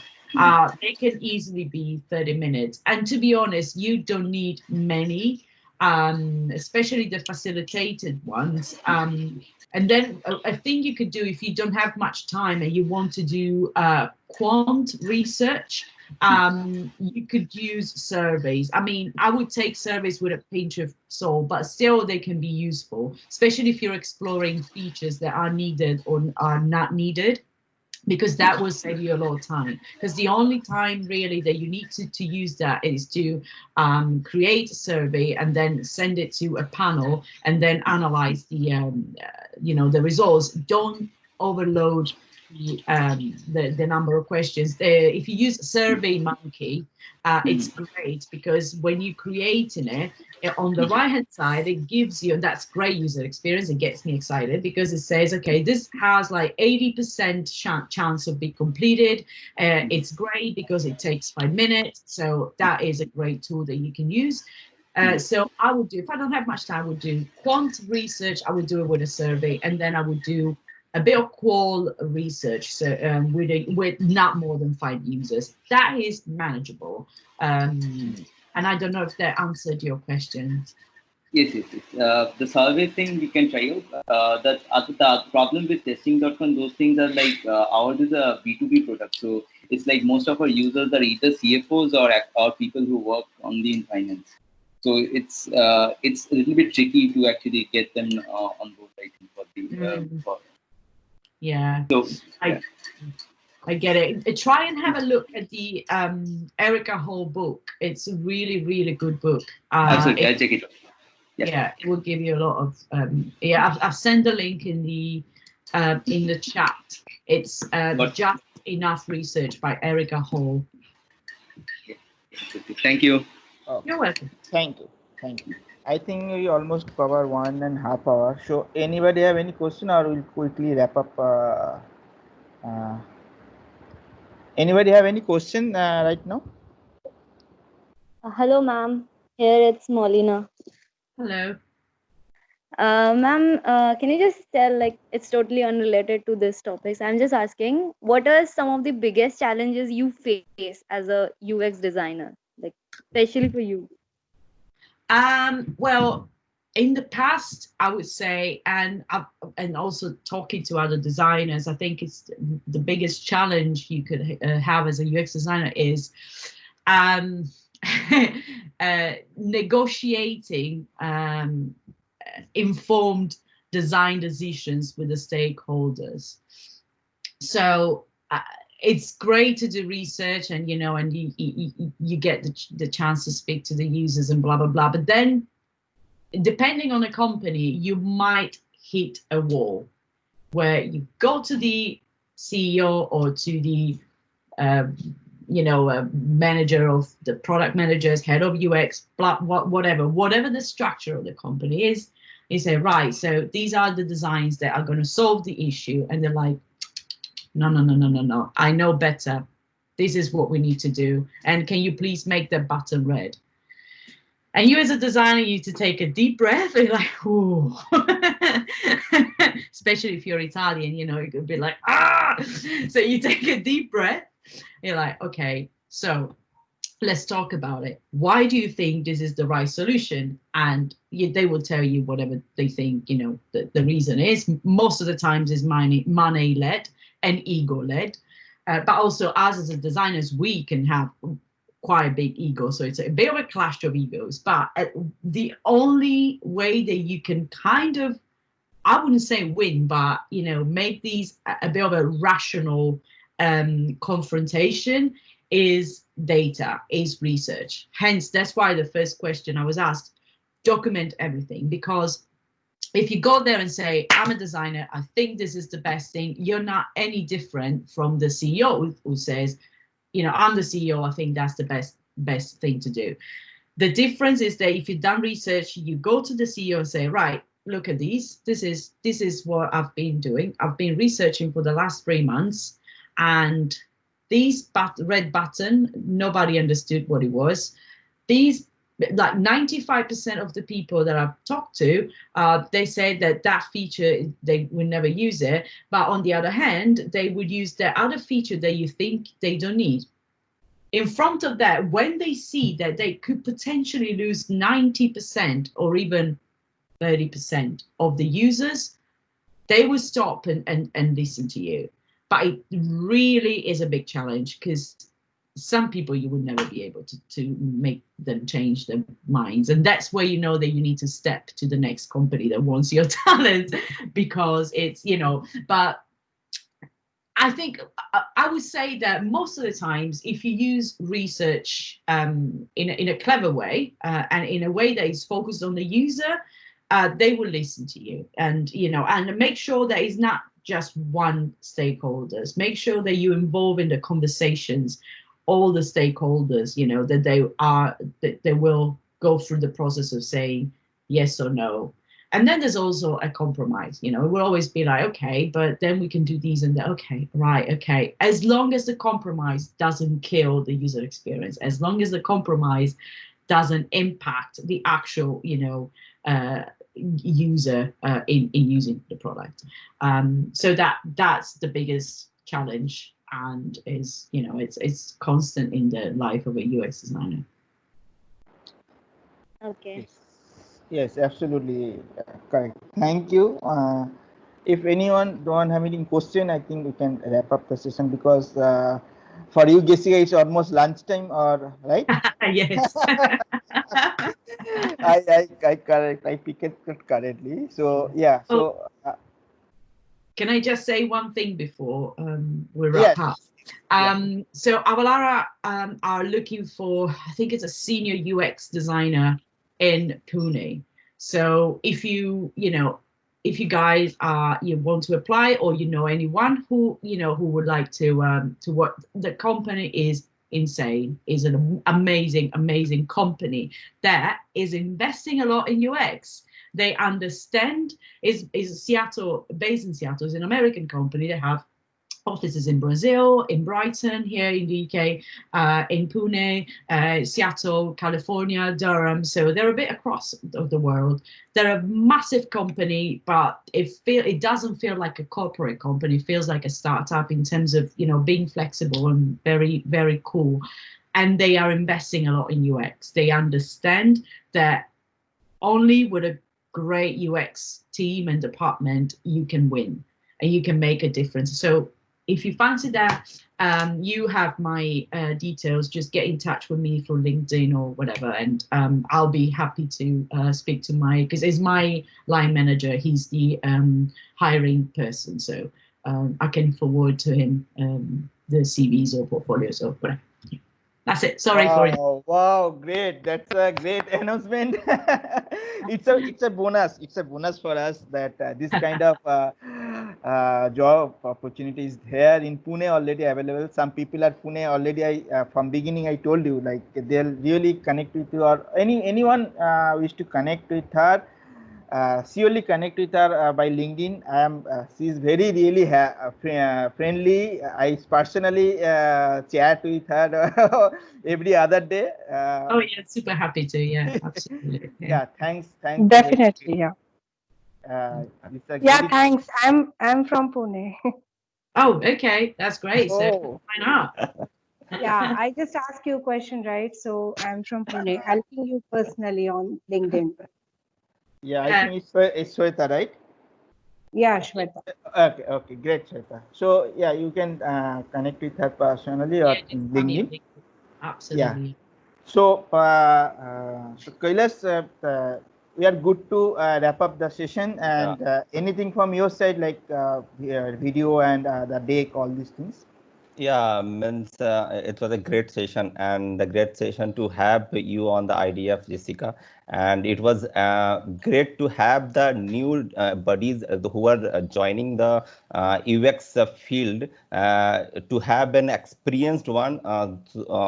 They can easily be 30 minutes. And to be honest, you don't need many, especially the facilitated ones. And then a thing you could do if you don't have much time and you want to do quant research, you could use surveys. I mean, I would take surveys with a pinch of salt, but still they can be useful, especially if you're exploring features that are needed or are not needed, because that will save you a lot of time. Because the only time really that you need to use that is to create a survey and then send it to a panel and then analyze the the results. Don't overload the number of questions. If you use SurveyMonkey, it's great, because when you're creating it, on the right hand side, it gives you, and that's great user experience. It gets me excited because it says, okay, this has like 80% chance of being completed. It's great because it takes 5 minutes. So that is a great tool that you can use. So I would do, if I don't have much time, I would do quant research. I would do it with a survey, and then I would do a bit of qual research, so with not more than 5 users. That is manageable. And I don't know if that answered your question.
Yes. The survey thing we can try out. The problem with testing.com, those things are like ours is a B2B product. So it's like most of our users are either CFOs or people who work only in finance. So it's a little bit tricky to actually get them on board, I think, for the
yeah.
So
I get it. Try and have a look at the Erica Hall book. It's a really, really good book.
Absolutely, I'll check it out.
Yeah, it will give you a lot of. I've sent the link in the chat. It's Just Enough Research by Erica Hall.
Thank you.
Oh,
You're welcome.
thank you. I think we almost cover 1.5 hours. So anybody have any question, or we'll quickly wrap up? Anybody have any question right now?
Hello, ma'am. Here it's Molina.
Hello.
Ma'am, can you just tell, like, it's totally unrelated to this topic. I'm just asking, what are some of the biggest challenges you face as a UX designer, like, especially for you?
Well, in the past, I would say, and also talking to other designers, I think it's the biggest challenge you could have as a UX designer is negotiating informed design decisions with the stakeholders. So it's great to do research, and you get the chance to speak to the users and blah blah blah. But then, depending on the company, you might hit a wall where you go to the CEO or to the manager of the product managers, head of UX, blah, whatever the structure of the company is. You say, right, so these are the designs that are going to solve the issue, and they're like, no, I know better. This is what we need to do, and can you please make that button red? And you as a designer, you need to take a deep breath and like, ooh. Especially if you're Italian, it could be like, ah. So you take a deep breath. You're like, okay, so let's talk about it. Why do you think this is the right solution? And they will tell you whatever they think, the reason is. Most of the times is money-led and ego-led. But also us as designers, we can have quite a big ego. So it's a bit of a clash of egos. But the only way that you can kind of, I wouldn't say win, but, make these a bit of a rational confrontation is data, is research. Hence, that's why the first question I was asked, document everything. Because if you go there and say, I'm a designer, I think this is the best thing, you're not any different from the CEO who says, I'm the CEO, I think that's the best best thing to do. The difference is that if you've done research, you go to the CEO and say, right, look at these. This is what I've been doing. I've been researching for the last 3 months, and these red button, nobody understood what it was. These, like 95% of the people that I've talked to, they say that feature, they will never use it. But on the other hand, they would use the other feature that you think they don't need. In front of that, when they see that they could potentially lose 90% or even 30% of the users, they will stop and listen to you. But it really is a big challenge, because some people you will never be able to make them change their minds. And that's where you know that you need to step to the next company that wants your talent, because it's, but I think I would say that most of the times, if you use research in a clever way and in a way that is focused on the user, they will listen to you. And and make sure that it's not just one stakeholders. Make sure that you involve in the conversations all the stakeholders. That they will go through the process of saying yes or no. And then there's also a compromise. It will always be like, okay, but then we can do these and that. Okay, right, okay. As long as the compromise doesn't kill the user experience, as long as the compromise doesn't impact the actual, user in using the product. So that's the biggest challenge, and is, it's constant in the life of a UX designer.
Okay.
Yes, absolutely correct. Thank you. If anyone don't have any question, I think we can wrap up the session, because for you, Gessica, it's almost lunchtime, or right?
Yes.
I pick it correctly. So yeah. So
can I just say one thing before we wrap up? So Avalara are looking for, I think it's a senior UX designer in Pune. So if you guys you want to apply, or anyone who who would like to work, the company is insane, is an amazing company that is investing a lot in UX. They understand, is Seattle, based in Seattle, is an American company. They have offices in Brazil, in Brighton, here in the UK, in Pune, Seattle, California, Durham. So they're a bit across the world. They're a massive company, but it doesn't feel like a corporate company. It feels like a startup in terms of being flexible and very, very cool. And they are investing a lot in UX. They understand that only with a great UX team and department you can win and you can make a difference. So if you fancy that, you have my details. Just get in touch with me through LinkedIn or whatever, and I'll be happy to speak to because it's my line manager. He's the hiring person, so I can forward to him the CVs or portfolios or whatever. That's it. Sorry for it.
Wow, great. That's a great announcement. It's a bonus. It's a bonus for us that this kind of job opportunity is here in Pune already available. Some people at Pune already. From beginning I told you, like, they'll really connect with you, or anyone wish to connect with her. Surely connect with her by LinkedIn. She's very really friendly. I personally chat with her every other day.
Oh yeah, super happy to. Yeah, absolutely.
Yeah, thanks.
Definitely, yeah.
Yeah,
thanks. I'm from Pune.
Oh, okay, that's great. So why not?
Yeah, I just asked you a question, right? So I'm from Pune. I'll ping you personally on LinkedIn.
Yeah, I think it's Shweta, right?
Yeah, Shweta.
Okay, great, Shweta. So yeah, you can connect with her personally or LinkedIn.
Absolutely.
Yeah. So, Kailash, we are good to wrap up the session. And anything from your side, like video and the deck, all these things?
Yeah, means it was a great session, and a great session to have you on the IDF, Gessica. and it was great to have the new buddies who are joining the UX field, to have an experienced one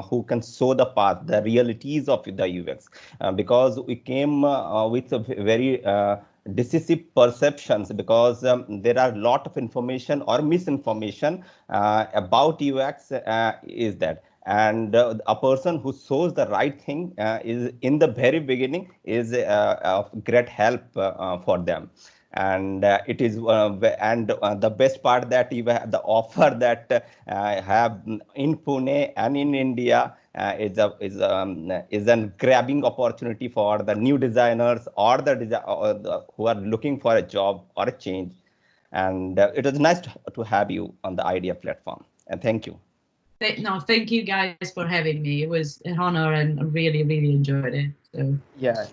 who can show the path, the realities of the UX, because we came with a very decisive perceptions, because there are a lot of information or misinformation about UX, is that, and a person who shows the right thing is in the very beginning is of great help for them. And it is the best part that you have the offer that have in Pune and in India is a grabbing opportunity for the new designers or who are looking for a job or a change. And it was nice to have you on the idea platform, and thank you.
No, thank you guys for having me. It was an honor, and I really, really enjoyed it. So
Yeah.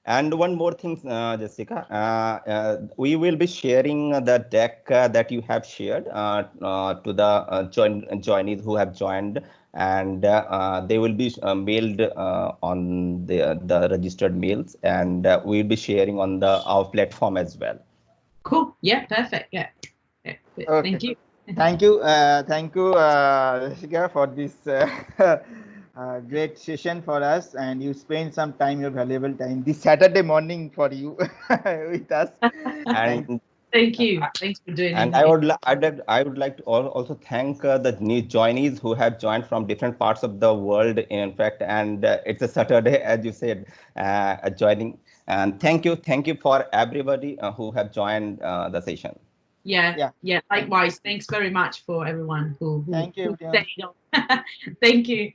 And one more thing, Jessica, we will be sharing the deck that you have shared to the joinees who have joined, and they will be mailed on the registered mails, and we'll be sharing on our platform as well.
Cool. Yeah, perfect. Yeah.
Okay.
Thank you.
Thank you, Gessica, for this great session for us, and you spent some time, your valuable time, this Saturday morning for you with us.
And
thank you. Thanks for doing it.
And I would like to also thank the new joinees who have joined from different parts of the world, in fact, and it's a Saturday, as you said, joining. And thank you for everybody who have joined the session.
Yeah. Likewise. Thanks very much for everyone who
Thank you.
stayed on. Thank you.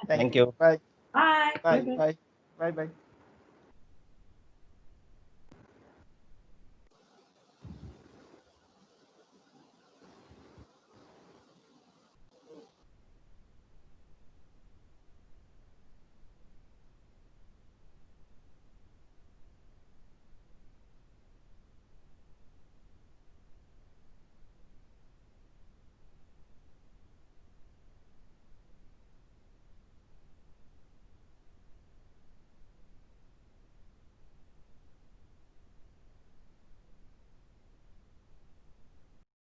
Thank you.
Bye.
Bye.
Bye. Bye. Bye. Bye.